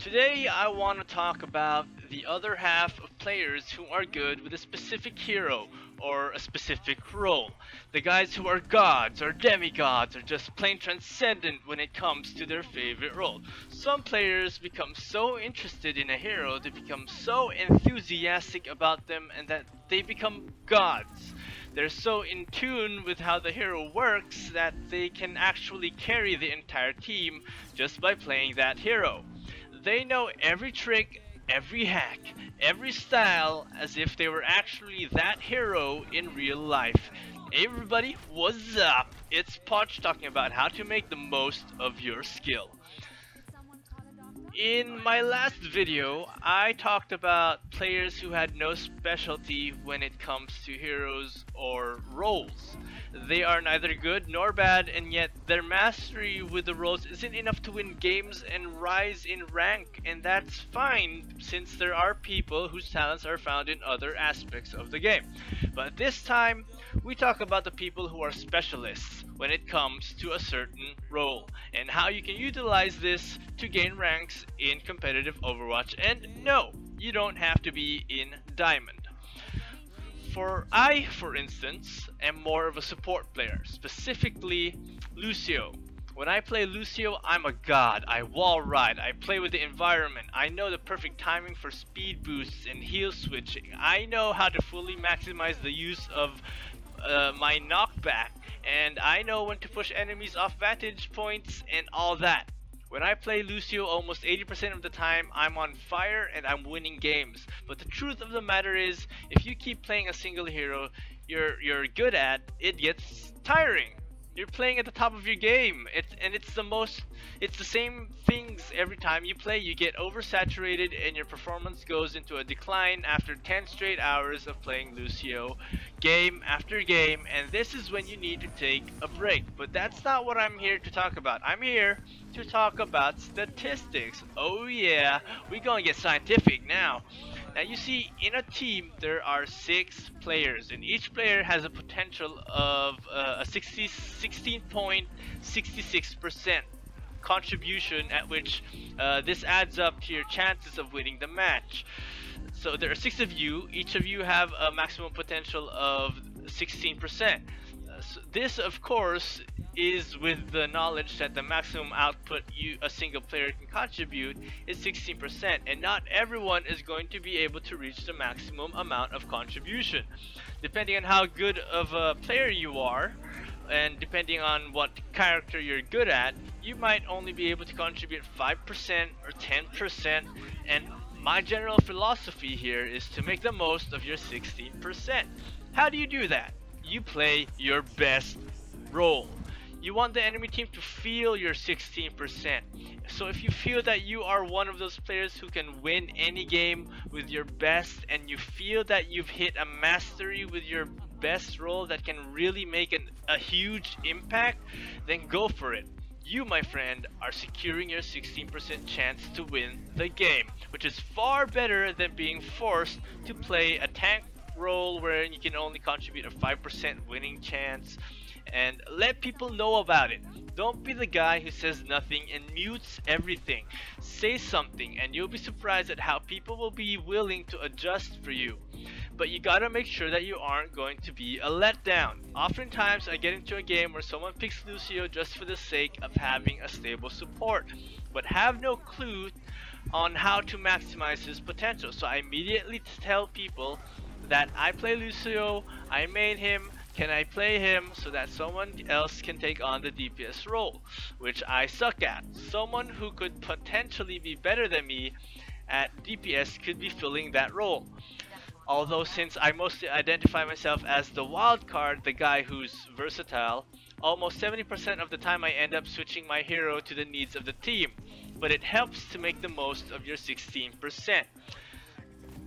Today I want to talk about the other half of players who are good with a specific hero or a specific role. The guys who are gods or demigods or just plain transcendent when it comes to their favorite role. Some players become so interested in a hero, they become so enthusiastic about them and that they become gods. They're so in tune with how the hero works that they can actually carry the entire team just by playing that hero. They know every trick, every hack, every style as if they were actually that hero in real life. Hey everybody, what's up? It's Poch talking about how to make the most of your skill. In my last video, I talked about players who had no specialty when it comes to heroes or roles. They are neither good nor bad, and yet their mastery with the roles isn't enough to win games and rise in rank, and that's fine since there are people whose talents are found in other aspects of the game. But this time, we talk about the people who are specialists when it comes to a certain role and how you can utilize this to gain ranks in competitive Overwatch. And no, you don't have to be in Diamond. For instance, am more of a support player, specifically Lucio. When I play Lucio, I'm a god. I wall ride, I play with the environment, I know the perfect timing for speed boosts and heal switching. I know how to fully maximize the use of my knockback, and I know when to push enemies off vantage points and all that. When I play Lucio, almost 80% of the time I'm on fire and I'm winning games. But the truth of the matter is, if you keep playing a single hero you're good at, it gets tiring. You're playing at the top of your game. It's the same things every time you play. You get oversaturated and your performance goes into a decline after 10 straight hours of playing Lucio game after game, and this is when you need to take a break. But that's not what I'm here to talk about. I'm here to talk about statistics. Oh yeah, we gonna get scientific now. Now you see, in a team there are 6 players, and each player has a potential of a 16.66% contribution, at which this adds up to your chances of winning the match. So there are 6 of you. Each of you have a maximum potential of 16%. This, of course, is with the knowledge that the maximum output a single player can contribute is 16%, and not everyone is going to be able to reach the maximum amount of contribution. Depending on how good of a player you are, and depending on what character you're good at, you might only be able to contribute 5% or 10%, and my general philosophy here is to make the most of your 16%. How do you do that? You play your best role. You want the enemy team to feel your 16%. So if you feel that you are one of those players who can win any game with your best, and you feel that you've hit a mastery with your best role that can really make a huge impact, then go for it. You, my friend, are securing your 16% chance to win the game, which is far better than being forced to play a tank role where you can only contribute a 5% winning chance. And let people know about it. Don't be the guy who says nothing and mutes everything. Say something and you'll be surprised at how people will be willing to adjust for you. But you gotta make sure that you aren't going to be a letdown. Oftentimes I get into a game where someone picks Lucio just for the sake of having a stable support, but have no clue on how to maximize his potential. So I immediately tell people that I play Lucio, I main him, can I play him so that someone else can take on the DPS role, which I suck at. Someone who could potentially be better than me at DPS could be filling that role. Although since I mostly identify myself as the wild card, the guy who's versatile, almost 70% of the time I end up switching my hero to the needs of the team. But it helps to make the most of your 16%.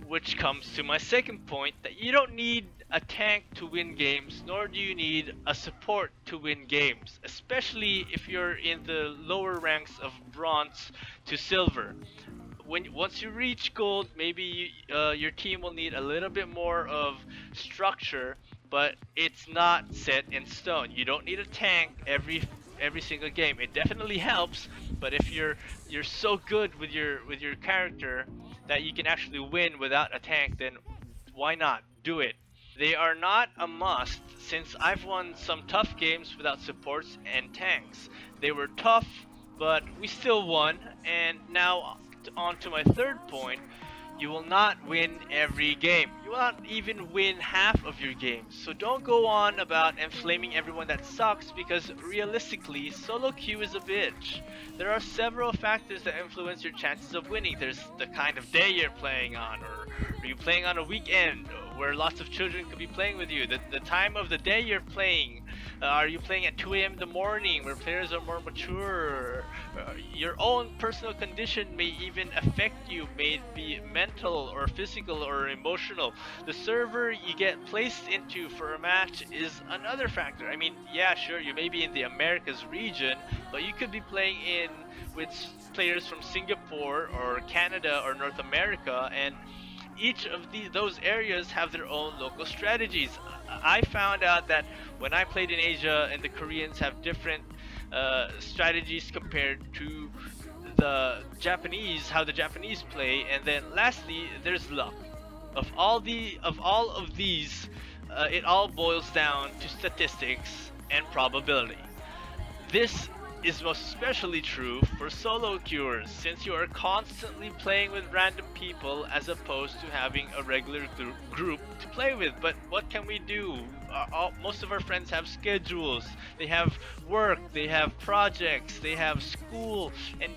Which comes to my second point, that you don't need a tank to win games, nor do you need a support to win games, especially if you're in the lower ranks of bronze to silver. Once you reach gold, maybe your team will need a little bit more of structure, but it's not set in stone. You don't need a tank every single game. It definitely helps, But if you're so good with your character that you can actually win without a tank, then why not do it? They are not a must, since I've won some tough games without supports and tanks. They were tough, but we still won. And now on to my third point. You will not win every game. You will not even win half of your games. So don't go on about inflaming everyone that sucks, because realistically, solo queue is a bitch. There are several factors that influence your chances of winning. There's the kind of day you're playing on, or are you playing on a weekend where lots of children could be playing with you? The time of the day you're playing. Are you playing at 2 a.m. in the morning where players are more mature? Your own personal condition may even affect you, may it be mental or physical or emotional. The server you get placed into for a match is another factor. I mean, yeah, sure, you may be in the Americas region, but you could be playing in with players from Singapore or Canada or North America, and each of those areas have their own local strategies. I found out that when I played in Asia, and the Koreans have different strategies compared to the Japanese, how the Japanese play, and then lastly, there's luck. Of all of these, it all boils down to statistics and probability. This is most especially true for solo queuers, since you are constantly playing with random people as opposed to having a regular group to play with. But what can we do? Most of our friends have schedules, they have work, they have projects, they have school, and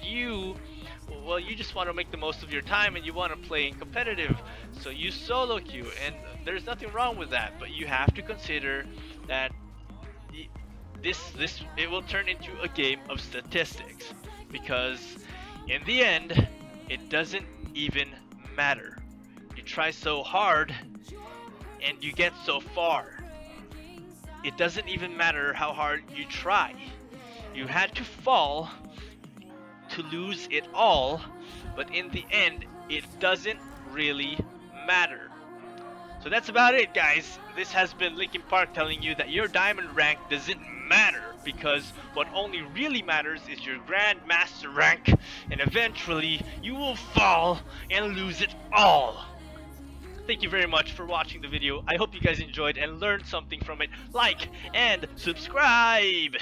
well, you just want to make the most of your time and you want to play in competitive. So you solo queue, and there's nothing wrong with that, but you have to consider that it will turn into a game of statistics, because in the end it doesn't even matter. You try so hard and you get so far. It doesn't even matter how hard you try. You had to fall to lose it all, but in the end it doesn't really matter. So that's about it, guys. This has been Linkin Park telling you that your diamond rank doesn't matter, because what only really matters is your Grandmaster rank, and eventually you will fall and lose it all. Thank you very much for watching the video. I hope you guys enjoyed and learned something from it. Like and subscribe!